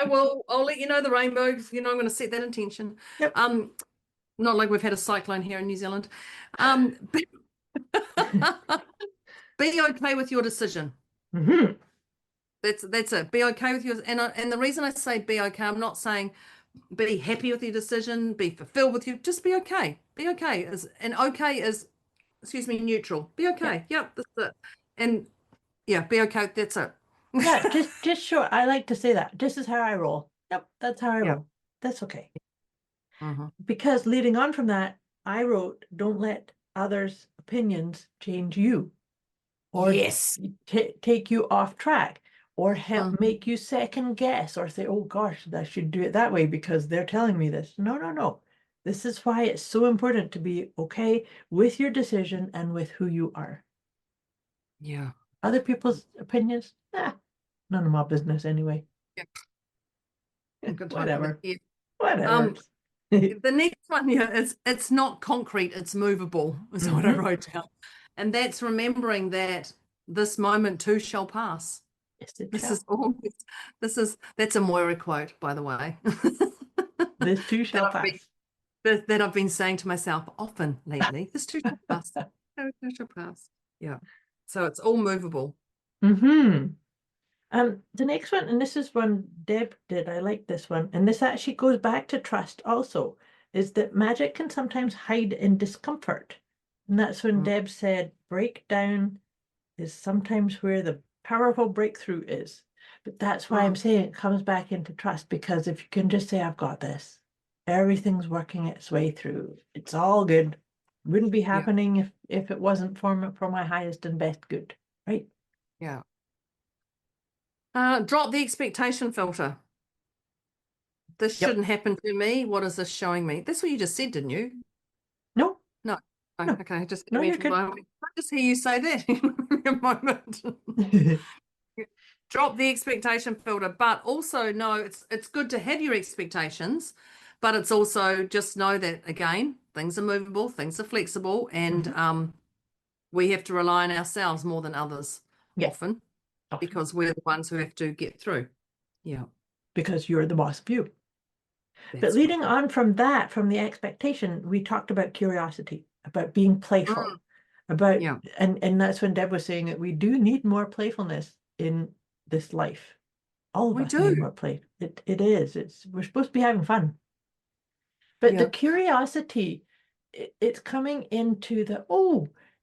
Well, I'll let you know the rainbow because you know I'm going to set that intention. Yep. Not like we've had a cyclone here in New Zealand. Be okay with your decision. That's it. Be okay with yours. And the reason I say be okay, I'm not saying be happy with your decision, be fulfilled with you. Just be okay. Be okay. And okay is, excuse me, neutral. Be okay. Yep, that's it. And yeah, be okay. That's it. Yeah, just sure. I like to say that. This is how I roll. Yep, that's how I roll. That's okay. Because leading on from that, I wrote, don't let others' opinions change you or take you off track or help make you second guess or say, oh gosh, I should do it that way because they're telling me this. No, no, no. This is why it's so important to be okay with your decision and with who you are. Yeah. Other people's opinions, none of my business anyway. Whatever. Whatever. The next one, it's not concrete, it's movable, is what I wrote down. And that's remembering that this moment too shall pass. Yes, it shall. That's a Moira quote, by the way. This too shall pass. That I've been saying to myself often lately. This too shall pass. This shall pass. Yeah. So it's all movable. The next one, and this is one Deb did, I like this one, and this actually goes back to trust also, is that magic can sometimes hide in discomfort. And that's when Deb said, breakdown is sometimes where the powerful breakthrough is. But that's why I'm saying it comes back into trust, because if you can just say, I've got this, everything's working its way through, it's all good. Wouldn't be happening if it wasn't for my highest and best good, right? Yeah. Drop the expectation filter. This shouldn't happen to me. What is this showing me? That's what you just said, didn't you? No. No. Oh, No. okay. Just no, you're good. I just hear you say that in a moment. Drop the expectation filter, but also know it's good to have your expectations, but it's also just know that again, things are movable, things are flexible, and we have to rely on ourselves more than others often because we're the ones who have to get through. Yeah. Because you're the boss of you. But leading on from that, from the expectation, we talked about curiosity, about being playful, about, Yeah. and that's when Deb was saying that we do need more playfulness in this life. All of We us need do. more play. It is. We're supposed to be having fun. But the Yeah. curiosity, it's coming into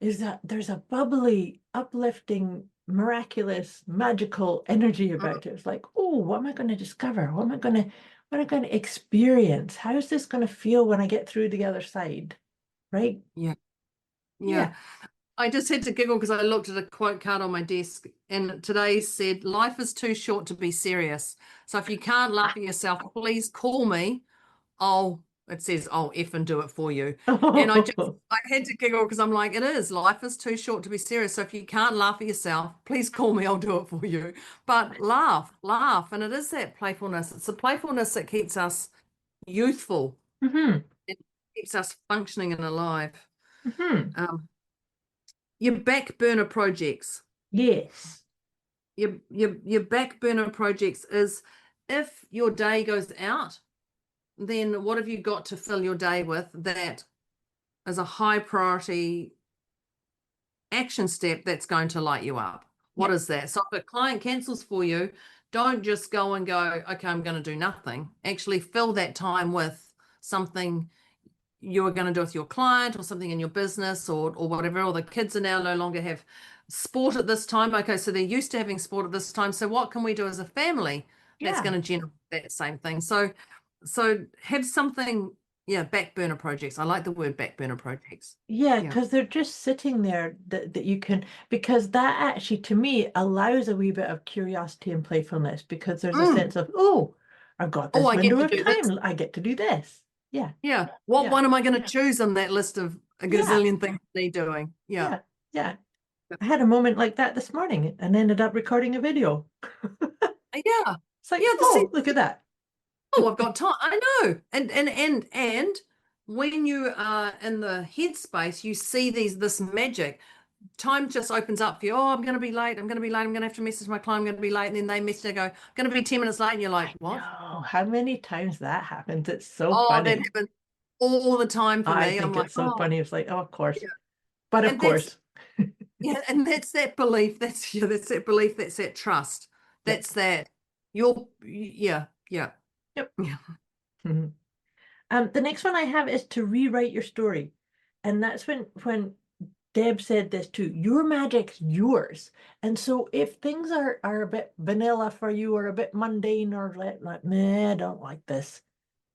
is that there's a bubbly, uplifting, miraculous, magical energy Mm, about it. It's like, oh, what am I going to discover? What am I going to experience? How is this going to feel when I get through the other side? Right? yeah. Yeah. Yeah. I just had to giggle because I looked at a quote card on my desk and today said, life is too short to be serious. So if you can't laugh at yourself, please call me. It says, I'll F and do it for you. And I had to giggle because I'm like, it is. Life is too short to be serious. So if you can't laugh at yourself, please call me. I'll do it for you. But laugh. And it is that playfulness. It's the playfulness that keeps us youthful. Hmm. It keeps us functioning and alive. Hmm. Um, your back burner projects. Yes. Your back burner projects is if your day goes out, then what have you got to fill your day with that is a high priority action step that's going to light you up? What Yeah. is that? So if a client cancels for you, don't just go and go, okay, I'm going to do nothing. Actually fill that time with something you are going to do with your client or something in your business or whatever. Or the kids are now no longer have sport at this time. Okay, so they're used to having sport at this time. So what can we do as a family that's Yeah. going to generate that same thing? So have something, yeah, back burner projects. I like the word back burner projects. Yeah, Yeah. because they're just sitting there that you can, because that actually to me allows a wee bit of curiosity and playfulness because there's a Mm. sense of, oh, I've got Oh, this I get window to of do this. time. I get to do this. Yeah, Yeah. What yeah, one am I going to choose on that list of a yeah, gazillion things they doing? Yeah. yeah, yeah. I had a moment like that this morning and ended up recording a video. Yeah. It's like, Yeah. oh, look at that. Oh, I've got time. I know. And when you are in the headspace, you see this magic. Time just opens up for you. Oh, I'm going to be late. I'm going to be late. I'm going to have to message my client. I'm going to be late. And then they message and go, I'm going to be 10 minutes late. And you're like, I what? know how many times that happens. It's so Oh, that funny. happens all the time for I me. I'm think like, it's so oh, funny. It's like, oh, of course. yeah. But of And that's, course. yeah. And that's that belief. That's that belief. That's that trust. Yep. That's that yeah. Yeah. Yep. Yeah. The next one I have is to rewrite your story. And that's when Deb said this too, your magic's yours. And so if things are a bit vanilla for you or a bit mundane or like, meh, I don't like this.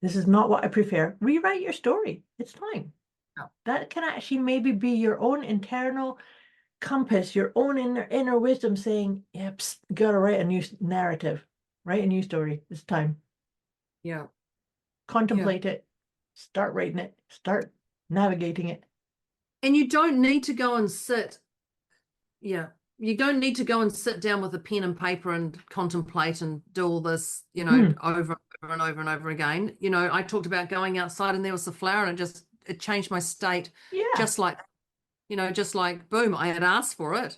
This is not what I prefer. Rewrite your story. It's fine. Yeah. That can actually maybe be your own internal compass, your own inner wisdom saying, yeah, psst, you gotta write a new narrative, write a new story. It's time. Yeah. Contemplate it, start writing it, start navigating it. And you don't need to go and sit. Yeah. You don't need to go and sit down with a pen and paper and contemplate and do all this, over and over and over again. I talked about going outside and there was a flower and it changed my state Yeah. just like, just like boom, I had asked for it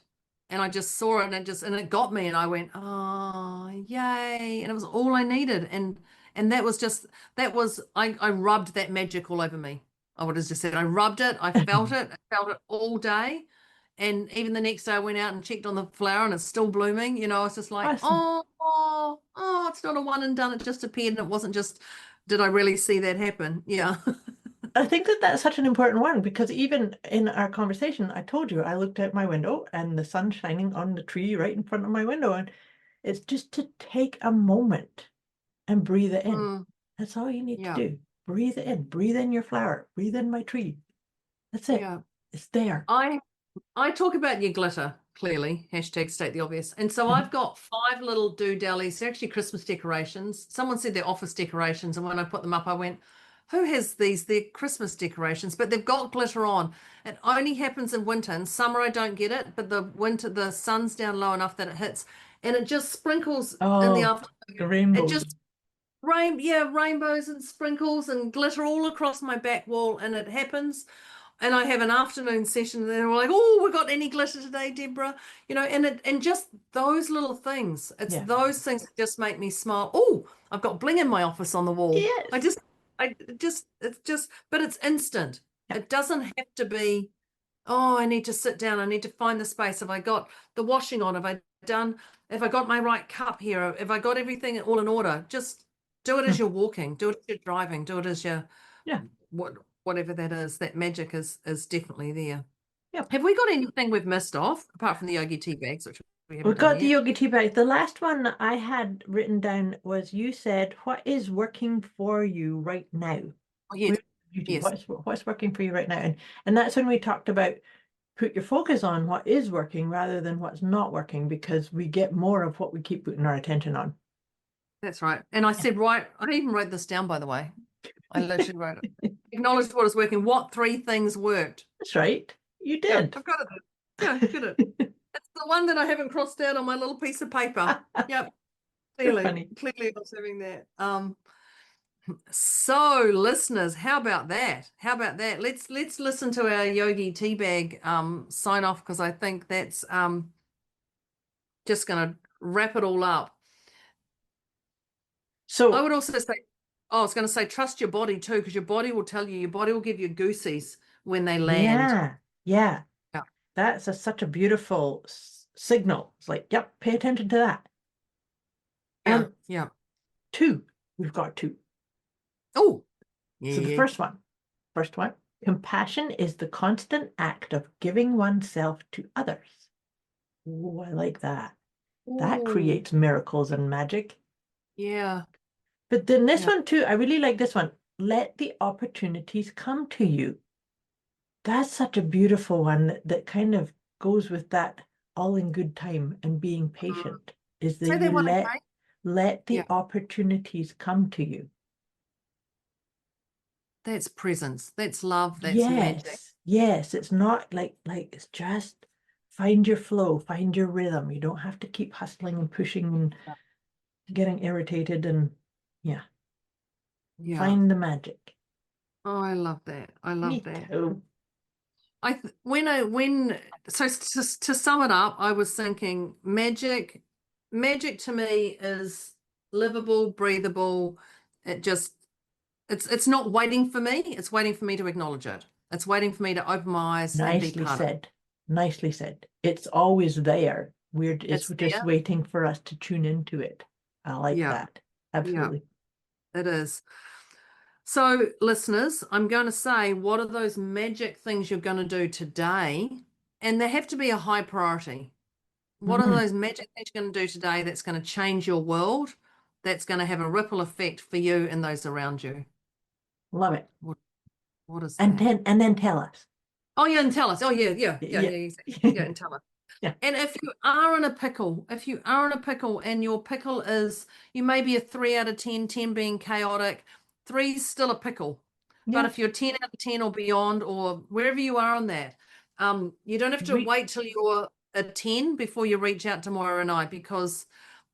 and I just saw it and it got me and I went, oh, yay. And it was all I needed. And I rubbed that magic all over me. I would have just said, I rubbed it. I felt it all day. And even the next day I went out and checked on the flower and it's still blooming. It's just like, Awesome. it's not a one and done. It just appeared and it wasn't just, did I really see that happen? Yeah. I think that that's such an important one because even in our conversation, I told you I looked out my window and the sun shining on the tree right in front of my window. And it's just to take a moment and breathe it in. Mm, That's all you need to yeah. do. Breathe it in. Breathe in your flower. Breathe in my tree. That's it. Yeah. It's there. I talk about your glitter, clearly, hashtag state the obvious. And so I've got 5 little doodallies. They're actually Christmas decorations. Someone said they're office decorations. And when I put them up, I went, who has these? They're Christmas decorations, but they've got glitter on. It only happens in winter. In summer, I don't get it, but the sun's down low enough that it hits. And it just sprinkles in the Oh, the afternoon. It rainbows. just rainbows and sprinkles and glitter all across my back wall. And it happens and I have an afternoon session, and then we're like, "Oh, we got any glitter today, Deborah?" And just those little things. It's Yeah. those things that just make me smile. Oh, I've got bling in my office on the wall. Yes. It's just, but it's instant. Yeah. It doesn't have to be oh, I need to sit down. I need to find the space. Have I got the washing on? Have I got my right cup here? Have I got everything all in order? Just do it as you're walking, do it as you're driving, do it as you're, Yeah. whatever that is, that magic is definitely there. Yep. Have we got anything we've missed off apart from the yogi tea bags, which we haven't We've done got the yet? yogi tea bag. The last one I had written down was you said, what is working for you right now? Oh, yes. Yes. What's working for you right now? And that's when we talked about put your focus on what is working rather than what's not working, because we get more of what we keep putting our attention on. That's right. And I said, I even wrote this down, by the way. I literally wrote it. Acknowledge what is working. What 3 things worked? That's right. You Yeah, did. I've got it. Yeah, get it. It's the one that I haven't crossed out on my little piece of paper. Yep. Funny. Clearly I was having that. So listeners, how about that? Let's listen to our yogi teabag sign off, because I think that's just going to wrap it all up. So I would also say, I was going to say, trust your body too, because your body will tell you, your body will give you goosies when they land. Yeah. That's such a beautiful signal. It's like, yep, pay attention to that. Yeah. 2. We've got 2. Oh, So the first one, compassion is the constant act of giving oneself to others. Oh, I like that. That creates miracles and magic. Yeah. But then this one too, I really like this one. Let the opportunities come to you. That's such a beautiful one that kind of goes with that all in good time and being patient. Is that you let the opportunities come to you. That's presence. That's love. That's magic. Yes. It's not like it's just find your flow, find your rhythm. You don't have to keep hustling and pushing and getting irritated and find the magic. Oh, I love that. I love that. Too. So to sum it up, I was thinking magic to me is livable, breathable. It's not waiting for me. It's waiting for me to acknowledge it. It's waiting for me to open my eyes and be part of it. Nicely said. It's always there. It's just waiting for us to tune into it. I like that. Absolutely. Yeah, it is. So listeners, I'm going to say, what are those magic things you're going to do today? And they have to be a high priority. What are those magic things you're going to do today that's going to change your world, that's going to have a ripple effect for you and those around you? Love it. What is and that? And then tell us. Oh, yeah, and tell us. Oh, yeah, exactly. And tell us. Yeah. And if you are in a pickle, and your pickle is, you may be a 3 out of 10, 10 being chaotic, 3's still a pickle. But if you're 10 out of 10 or beyond, or wherever you are on that, you don't have to wait till you're a 10 before you reach out to Moira and I, because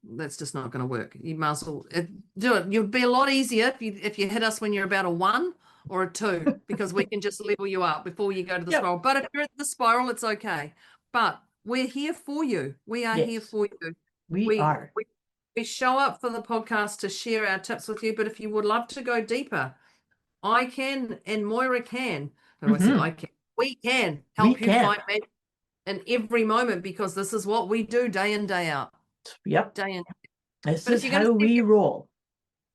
that's just not going to work. You might as well do it. You'd be a lot easier if you hit us when you're about a 1 or a 2, because we can just level you up before you go to the spiral. But if you're at the spiral, it's okay. But we're here for you. We are here for you. We are. We show up for the podcast to share our tips with you. But if you would love to go deeper, I can, and Moira can. I say I can. We can help you find magic in every moment, because this is what we do day in, day out. Yep. Day in. This is how we roll.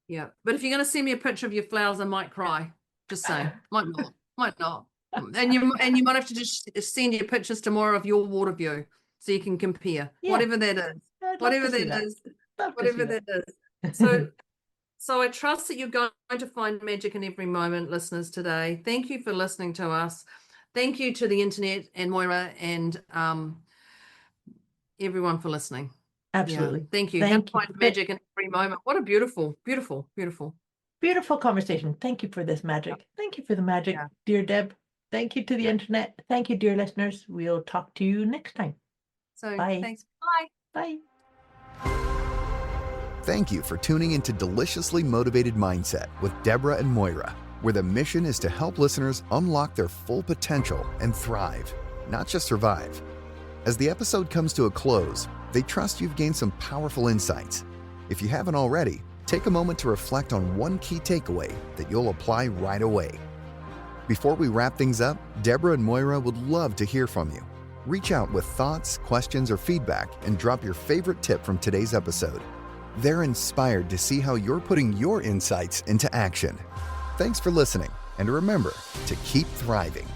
Yeah. But if you're going to send me a picture of your flowers, I might cry. Just saying. Might not. And you might have to just send your pictures to more of your water view so you can compare. Whatever that is. Whatever that is. So I trust that you're going to find magic in every moment, listeners, today. Thank you for listening to us. Thank you to the internet and Moira and everyone for listening. Absolutely. Thank you. Have find magic in every moment. What a beautiful conversation. Thank you for this magic. Thank you for the magic, dear Deb. Thank you to the internet. Thank you, dear listeners. We'll talk to you next time. So bye. Thanks. Bye. Thank you for tuning into Deliciously Motivated Mindset with Deborah and Moira, where the mission is to help listeners unlock their full potential and thrive, not just survive. As the episode comes to a close, they trust you've gained some powerful insights. If you haven't already, take a moment to reflect on one key takeaway that you'll apply right away. Before we wrap things up, Deborah and Moira would love to hear from you. Reach out with thoughts, questions, or feedback and drop your favorite tip from today's episode. They're inspired to see how you're putting your insights into action. Thanks for listening, and remember to keep thriving.